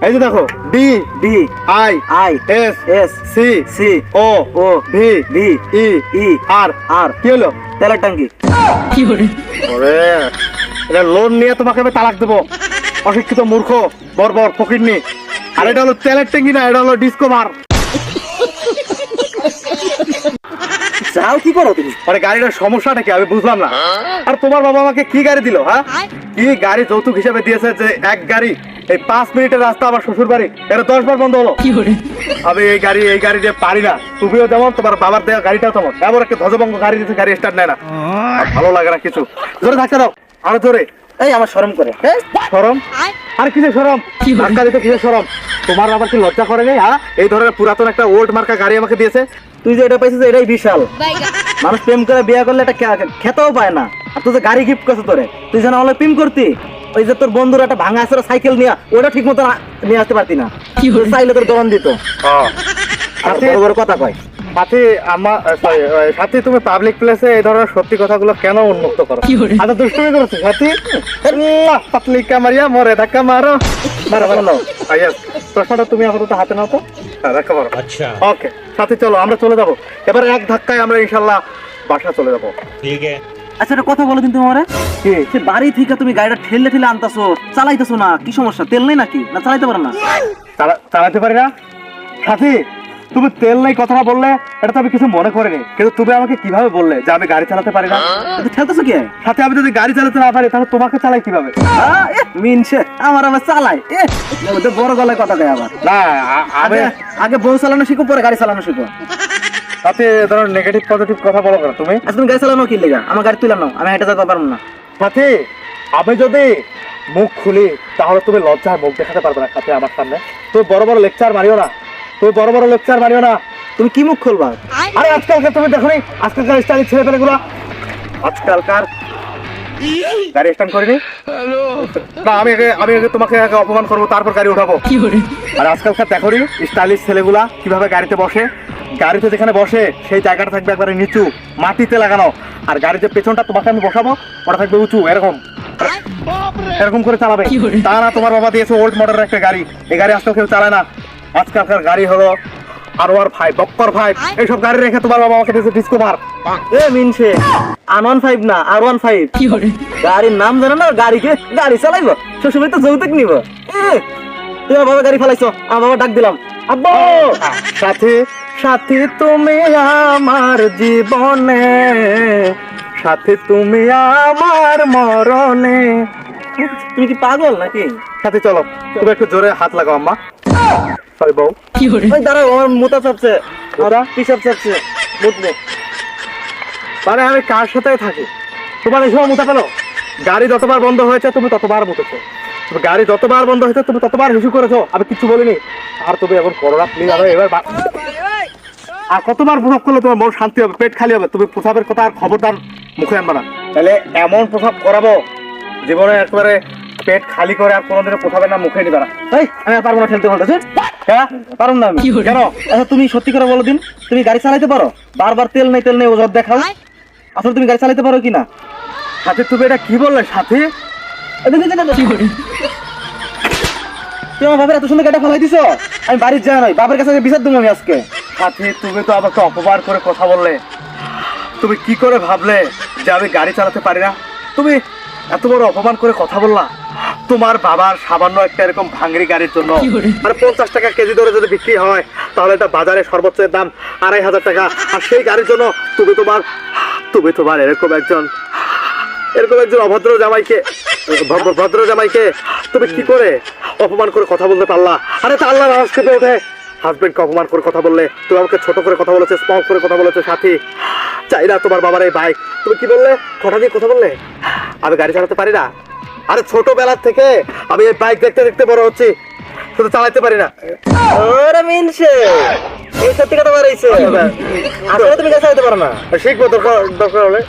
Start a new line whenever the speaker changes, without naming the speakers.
এই যে দেখো, D
D
I
I
S
S
C
C
O
O
V
V
E
E
R
R
কি হলো?
তেলের ট্যাঙ্কি।
ওরে, এটা লোন নিয়ে তোমাকে আমি তালাক দেবো, অশিক্ষিত মূর্খ বর্বর ফকিরনি। আর এটা হলো তেলের ট্যাঙ্কি না, এটা হলো ডিসকভার।
যাও, কি করো তুমি?
মানে গাড়িটার সমস্যাটা কি আমি বুঝলাম না। আর তোমার বাবা আমাকে কি গাড়ি দিল? হ্যাঁ, কি গাড়ি যৌতুক হিসেবে দিয়েছে যে এক গাড়ি এই 5 মিনিটের রাস্তা আমার শ্বশুর বাড়ি, এটা 10 বার বন্ধ হলো। আমি এই গাড়ি দিয়ে পারি না। তুমিও যেমন, তোমার বাবার দেওয়া গাড়িটাও তেমন। এমন একটা ধ্বজভঙ্গ গাড়ি দিতে, গাড়ি স্টার্ট নেয় না। আর ভালো লাগে না কিছু। জোরে ধাক্কা দাও, আরো জোরে।
এই আমার শরম করে।
শরম? আর কিসের শরম? ধাক্কা দিতে কিসের শরম? তোমার আবার কি লজ্জা করে নেই? হ্যাঁ, এই ধরনের পুরাতন একটা ওল্ড মার্কা গাড়ি আমাকে দিয়েছে।
তুই যে এটা পাইছিস এটাই বিশাল। মানুষ প্রেম করে বিয়ে করলে এটা খেতেও পায় না। আর তুই যে গাড়ি গিফট করছো তোরে, তুই যেন হলে প্রেম করতি, ওই যে তোর বন্ধুর একটা ভাঙা আছে সাইকেল নিয়ে, ওটা ঠিক মতো নিয়ে আসতে পারতি না। চাইলে তোর দোকান দিত। বড় বড় কথা কয়।
সাথী, তুমি পাবলিক প্লেসে এই ধরনের সত্যি কথাগুলো কেন উন্মুক্ত করো? আচ্ছা, দুষ্টুমি করছো সাথী? পাতলি কামারিয়া মরে ধাক্কা মারো। প্রশ্নটা তুমি আপাতত হাতে নাও তো। ধাক্কা মারো। আচ্ছা, ওকে সাথী, চলো আমরা চলে যাবো। এবার এক ধাক্কায় আমরা ইনশাল্লাহ বাসা চলে যাবো। ঠিক আছে।
আচ্ছা, একটা কথা বলো কিন্তু আমারে, সে বাড়ি থেকে তুমি গাড়িটা ঠেলে ঠেলে আনতাছো, চালাইতেছো না, কি সমস্যা? তেল নেই নাকি? না চালাইতে পারো না?
চালাতে পারি না সাথী? তুমি তেল নেই কথাটা বললে, এটা তো আমি কিছু মনে করিনি, কিন্তু তুমি আমাকে কিভাবে বললে যে আমি গাড়ি চালাতে পারি না?
ঠেলতেছো কি?
সাথে আমি যদি গাড়ি চালাতে না পারি তাহলে তোমাকে চালাই কিভাবে?
মিনছে আমার আবার চালাই, বড় গলায় কথা কয় আবার।
না,
আগে বউ চালানো শিখো, পরে গাড়ি চালানো শিখো।
তাতে ধরো নেগেটিভ পজিটিভ কথা বলো না তুমি।
আচ্ছা, তুমি গাড়ি চালানো কি লেগা? আমার গাড়ি তুলে নাও, আমি হেঁটে যেতে পারবো না।
সাথে আমি যদি মুখ খুলি তাহলে তুমি লজ্জায় মুখ দেখাতে পারবে না সাথে আমার সামনে। তুমি বড় বড় লেকচার মারিও না,
তুমি কি মুখ খুলবা?
আরে আজকালকার তুমি দেখো নি, আজকালকার স্টাইলিশ ছেলে পেলেগুলো, আজকালকার গাড়ি স্ট্যান্ড করিনি না। আমি আগে তোমাকে অপমান করবো, তারপর গাড়ি উঠাবো। আর আজকালকার দেখো নি স্টাইলিশ ছেলেগুলা কিভাবে গাড়িতে বসে। গাড়িতে যেখানে বসে সেই জায়গাটা থাকবে একবারে নিচু, মাটিতে লাগানো। আর গাড়ির যে পেছনটা তোমাকে আমি বসাবো, ওটা থাকবে উঁচু, এরকম করে চালাবে। তা না, তোমার বাবা দিয়েছে ওল্ড মডেলের একটা গাড়ি, এই গাড়ি আজকাল কেউ চালায় না। আজকালকার গাড়ি হলো R15, বক্কর 5, এইসব গাড়ি রেখে তোমার বাবা আমাকে দিয়েছে ডিসকভার।
মিনছে R15 না, R15। গাড়ির নাম জানো না? গাড়ি চালাইবো, শ্বশুরবাড়ি তো যৌতুক নিব। তুমি বাবা গাড়ি ফেলাইছো, আমার বাবা ডাক দিলাম, আব্বু।
সাথী তুমি আমার জীবনে, সাথী তুমি আমার মরণে।
তুমি কি পাগল নাকি?
সাথী চলো, তুমি একটু জোরে হাত লাগাও আম্মা। সরি বউ।
ওই দাঁড়াও, আমার মোটা চাপছে, পিসাব চাপছে, বুঝবো।
মানে আমি কার সাথে থাকি? তোমার এই সময় মুতা পেলো? গাড়ি যতবার বন্ধ হয়েছে তুমি ততবার মুতেছো, গাড়ি যতবার বন্ধ হয়েছে তুমি ততবার হিসু করেছো, আমি কিছু বলিনি। আর তুমি এখন করো না প্লিজ। এবার আর কতবার প্রসাব করলে তোমার মন শান্তি হবে, পেট খালি হবে? তুমি প্রসাবের কথা আর খবরদার মুখে আনবা না, তাহলে এমন প্রসাব করাবো জীবনে একেবারে পেট খালি করে আর কোনোদিনও প্রসাবের না মুখে নিবা না।
আমি পারবো না ঠেলতে বলতেছি।
হ্যাঁ,
পারুন না আমি।
কেন?
আচ্ছা, তুমি সত্যি করে বলো দিন, তুমি গাড়ি চালাইতে পারো? বারবার তেল নেই ওজোর দেখাও, আসলে তুমি গাড়ি চালাইতে পারো কিনা?
সাথে তুমি এটা কি বললে সাথে?
তুমি আমার বাবার এত সুন্দর গাড়ি ফেলাই দিছো, আমি বাড়ির যা নয়, বাবার কাছে বিচার দেবো আমি আজকে।
সাথে তুমি তো আমাকে অপমান করে কথা বললে। তুমি কি করে ভাবলে যে আমি গাড়ি চালাতে পারি না? তুমি এত বড় অপমান করে কথা বললা তোমার বাবার সামান্য একটা এরকম ভাঙড়ি গাড়ির জন্য। মানে 50 টাকা কেজি ধরে যদি বিক্রি হয় তাহলে এটা বাজারে সর্বোচ্চ দাম 2500 টাকা। আর সেই গাড়ির জন্য তুমি তোমার এরকম একজন অভদ্র জামাইকে, ভদ্র জামাইকে তুমি কি করে অপমান করে কথা বলতে পারলা? আরে তা আল্লাহর আওয়াজ কেঁপে ওঠে। হাজবেন্ডকে অপমান করে কথা বললে, তুমি আমাকে ছোট করে কথা বলেছো, স্মল করে কথা বলেছো। সাথী, চাই না তোমার বাবার এই বাইক। তুমি কি বললে? কথা দিয়ে কথা বললে আমি গাড়ি চালাতে পারি না? আরে ছোটবেলার থেকে আমি এই বাইক দেখতে দেখতে বড় হচ্ছি, শুধু চালাতে পারি না।
ওরে মিনছে, এই সত্যি কথা বলেছে। আসলে তুমি গাড়ি চালাতে পারো না?
শিখবো দরকার হলে।